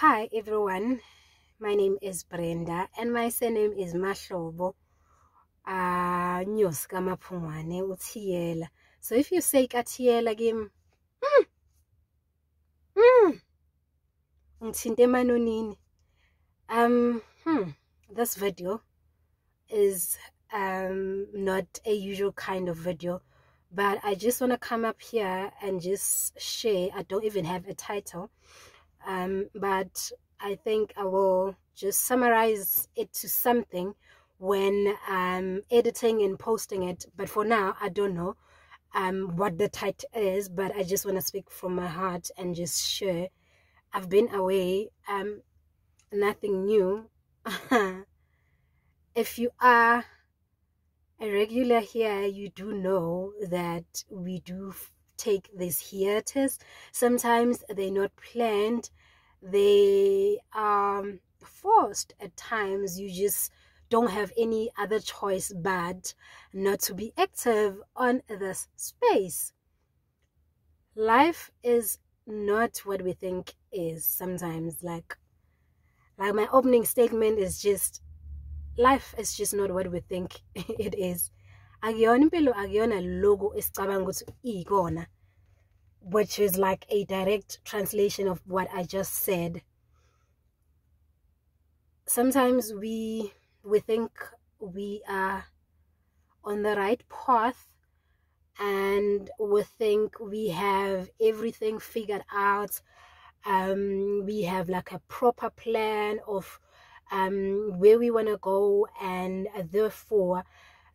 Hi everyone, my name is Brenda and my surname is Mahlobo. Nyos kama phumwane uthiyela. So if you say kathiyela game, ngithinte manonini. This video is not a usual kind of video, but I just want to come up here and just share. I don't even have a title, but I think I will just summarize it to something when I'm editing and posting it. But for now, I don't know what the title is, but I just want to speak from my heart and just share. I've been away, nothing new. If you are a regular here, you do know that we do take these hiatus. Sometimes they're not planned, they are forced at times. You just don't have any other choice but not to be active on this space. Life is not what we think is sometimes. Like my opening statement is just, life is just not what we think it is. Akuyona impilo, akuyona logo esicabanga ukuthi ikona, which is like a direct translation of what I just said. Sometimes we think we are on the right path and we think we have everything figured out. We have like a proper plan of where we want to go, and therefore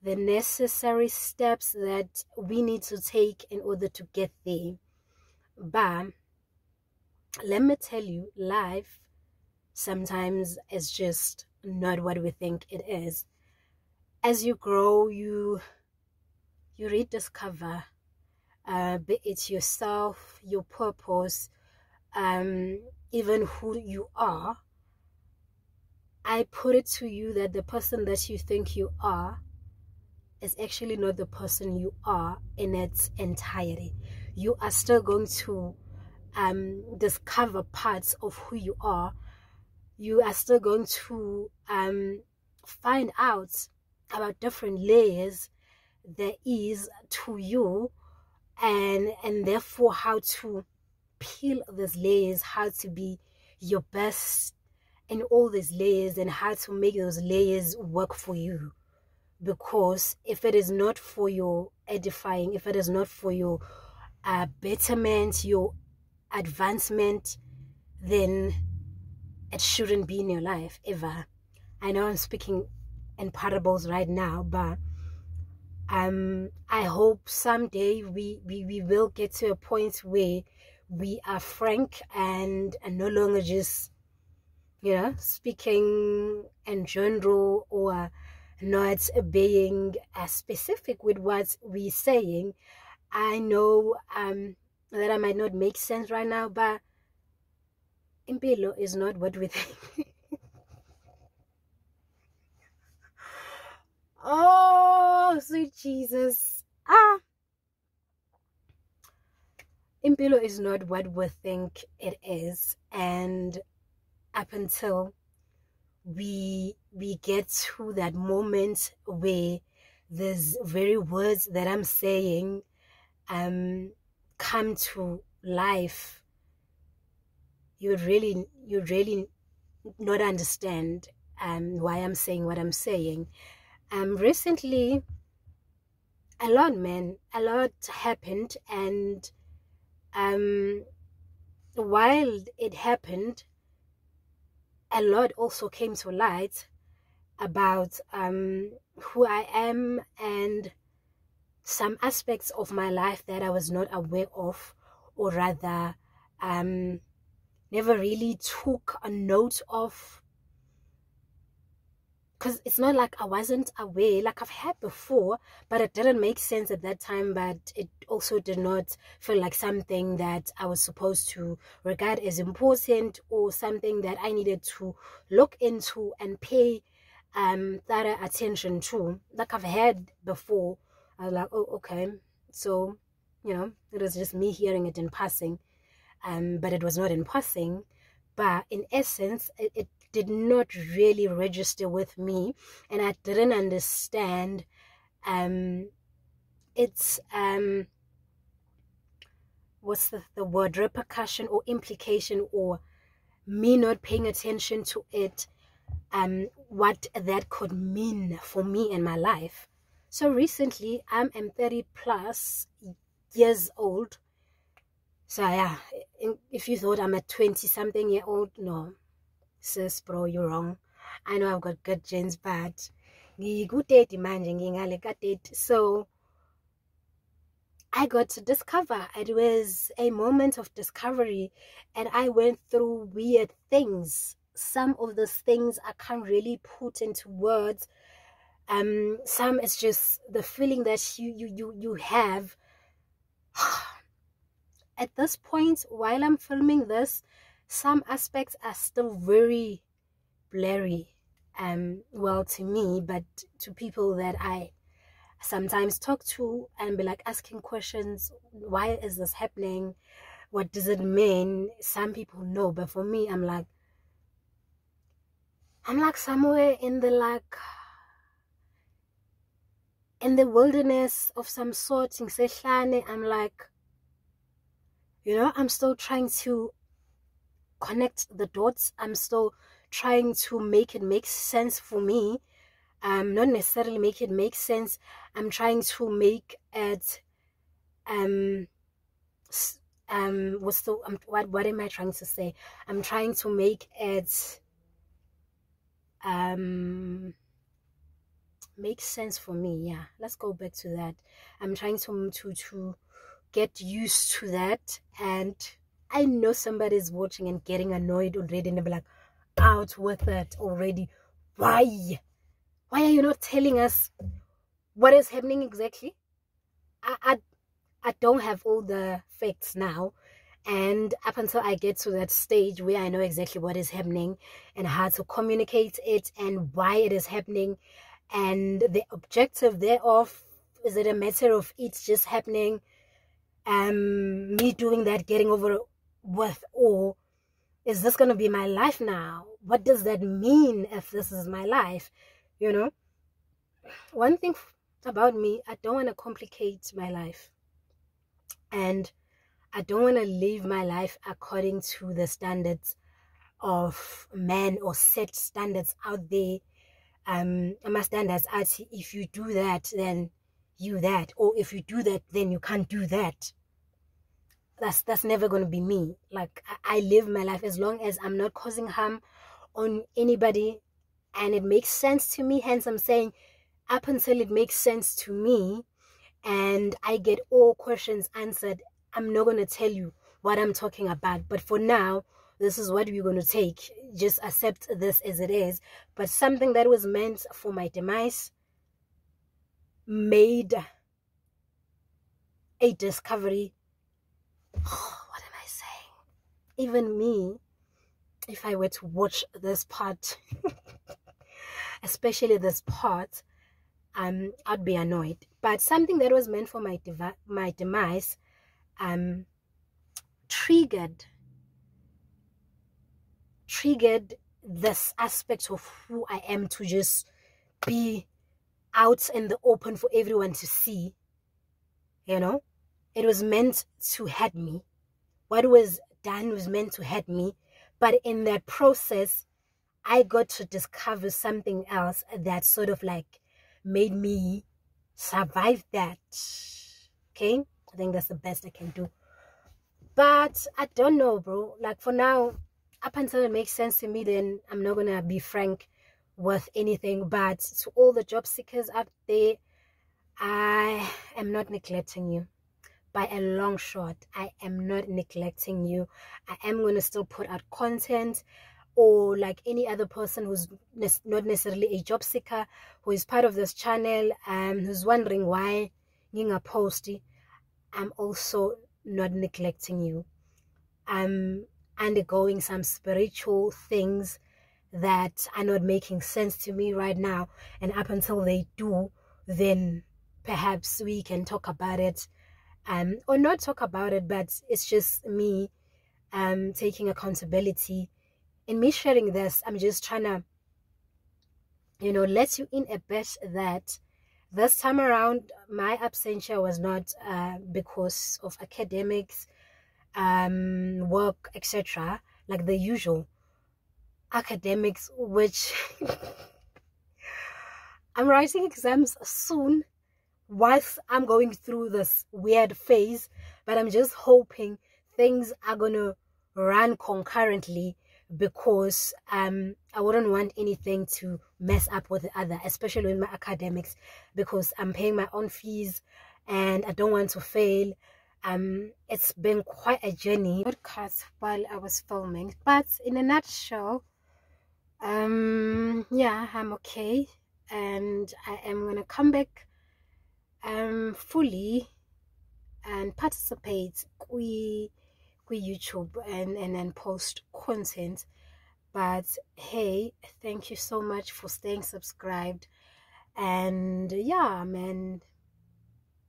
the necessary steps that we need to take in order to get there. But let me tell you, life sometimes is just not what we think it is. As you grow, you rediscover, be it yourself, your purpose, even who you are. I put it to you that the person that you think you are is actually not the person you are in its entirety. You are still going to discover parts of who you are. You are still going to find out about different layers there is to you, and therefore how to peel these layers, how to be your best in all these layers, and how to make those layers work for you. Because if it is not for your edifying, if it is not for your betterment, your advancement, then it shouldn't be in your life ever. I know I'm speaking in parables right now, but I hope someday we will get to a point where we are frank and no longer just, speaking in general or not being specific with what we're saying. I know that I might not make sense right now, but impilo is not what we think. Oh, sweet Jesus. Impilo is not what we think it is, and up until we get to that moment where these very words that I'm saying come to life, you really not understand why I'm saying what I'm saying. Recently, a lot happened, and while it happened, a lot also came to light about who I am and some aspects of my life that I was not aware of, or rather never really took a note of. Because it's not like I wasn't aware, like I've had before, but it didn't make sense at that time. But it also did not feel like something that I was supposed to regard as important, or something that I needed to look into and pay thorough attention to. Like I've had before. I was like, oh, okay. So, it was just me hearing it in passing. But it was not in passing. but in essence, it did not really register with me, and I didn't understand its what's the word, repercussion or implication, or me not paying attention to it, what that could mean for me in my life. So recently, I'm 30 plus years old. So yeah, if you thought I'm a 20-something-year-old, no, sis, bro, you're wrong. I know I've got good genes, but so I got to discover. It was a moment of discovery, and I went through weird things. Some of those things I can't really put into words. Some it's just the feeling that you have. At this point, while I'm filming this, some aspects are still very blurry. Well, to me, but to people that I sometimes talk to and be like asking questions, why is this happening? What does it mean? Some people know, but for me, I'm like somewhere in the in the wilderness of some sort. I'm like, I'm still trying to connect the dots. I'm still trying to make it make sense for me. Not necessarily make it make sense. I'm trying to make it what am I trying to say? I'm trying to make it make sense for me. Yeah, let's go back to that. I'm trying to get used to that, and I know somebody's watching and getting annoyed already, and they'll be like, out with it already. Why are you not telling us what is happening exactly? I don't have all the facts now, and up until I get to that stage where I know exactly what is happening and how to communicate it and why it is happening and the objective thereof, is it a matter of it's just happening, me doing that, getting over it with, or is this going to be my life now? What does that mean if this is my life? One thing about me, I don't want to complicate my life, and I don't want to live my life according to the standards of men or set standards out there. My standards are, if you do that, then you that, or if you do that, then you can't do that. That's never going to be me. Like, I live my life as long as I'm not causing harm on anybody and it makes sense to me. Hence, I'm saying up until it makes sense to me and I get all questions answered, I'm not going to tell you what I'm talking about. But for now, this is what we're going to take. Just accept this as it is. But something that was meant for my demise made a discovery. What am I saying? Even me, if I were to watch this part, especially this part, I'd be annoyed. But something that was meant for my demise triggered this aspect of who I am to just be out in the open for everyone to see. It was meant to hurt me. What was done was meant to hurt me, but in that process I got to discover something else that sort of like made me survive that. Okay, I think that's the best I can do. But I don't know, bro. Like, for now, up until it makes sense to me, then I'm not gonna be frank with anything. But to all the job seekers out there, I am not neglecting you. By a long shot, I am not neglecting you. I am going to still put out content, or like any other person who's not necessarily a job seeker, who is part of this channel, who's wondering why I'm posting. I'm also not neglecting you. I'm undergoing some spiritual things that are not making sense to me right now, and up until they do, then perhaps we can talk about it. Or not talk about it, but it's just me taking accountability in me sharing this, I'm just trying to, you know, let you in a bit that this time around, my absentia was not because of academics, work, etc., like the usual academics, which I'm writing exams soon whilst I'm going through this weird phase, but I'm just hoping things are gonna run concurrently, because I wouldn't want anything to mess up with the other, especially with my academics, because I'm paying my own fees and I don't want to fail. It's been quite a journey podcast while I was filming, but in a nutshell, yeah, I'm okay, and I am gonna come back fully and participate with YouTube and post content. But hey, thank you so much for staying subscribed, and yeah, man,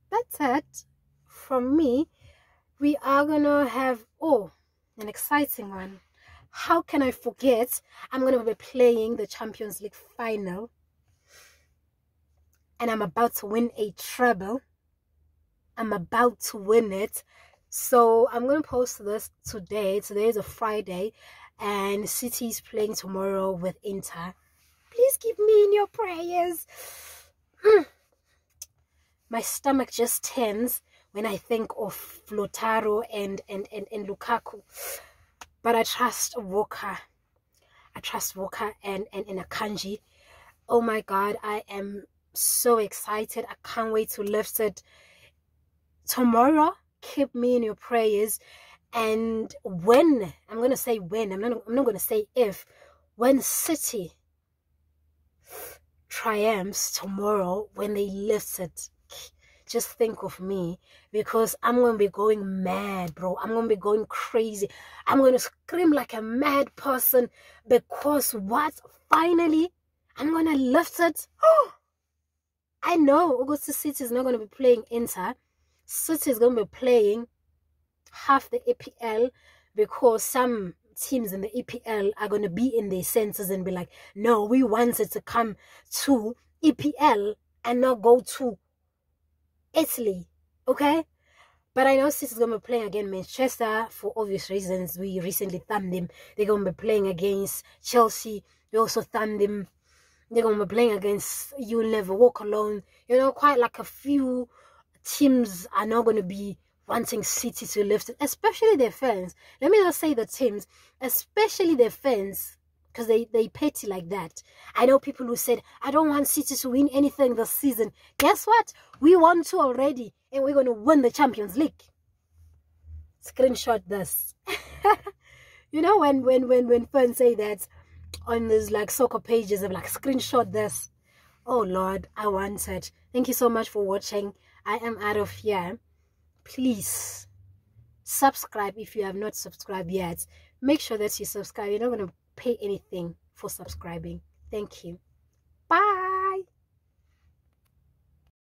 that's it from me. We are gonna have an exciting one. How can I forget? I'm gonna be playing the Champions League final, and I'm about to win a treble. I'm about to win it. So I'm going to post this today. Today is a Friday, and City is playing tomorrow with Inter. Please keep me in your prayers. My stomach just turns when I think of Lautaro and Lukaku. But I trust Walker. I trust Walker and Akanji. Oh my God, I am so excited. I can't wait to lift it tomorrow. Keep me in your prayers. And when, I'm going to say when, I'm not going to say if, when City triumphs tomorrow, when they lift it, just think of me, because I'm going to be going mad, bro. I'm going to be going crazy. I'm going to scream like a mad person, because what? Finally, I'm going to lift it. Oh, I know Augusta City is not going to be playing Inter. City is going to be playing half the EPL, because some teams in the EPL are going to be in their senses and be like, no, we wanted to come to EPL and not go to Italy, okay? But I know City is going to be playing against Manchester for obvious reasons. We recently thumbed them. They're going to be playing against Chelsea. We also thumbed them. They're going to be playing against You'll Never Walk Alone. You know, quite like a few teams are not going to be wanting City to lift it, especially their fans. Let me just say the teams, especially their fans, because they petty like that. I know people who said, I don't want City to win anything this season. Guess what? We won 2 already, and we're going to win the Champions League. Screenshot this. You know, when fans say that on these like soccer pages, I'm like, screenshot this. Oh Lord, I want it. Thank you so much for watching. I am out of here. Please subscribe if you have not subscribed yet. Make sure that you subscribe. You're not going to pay anything for subscribing. Thank you. Bye.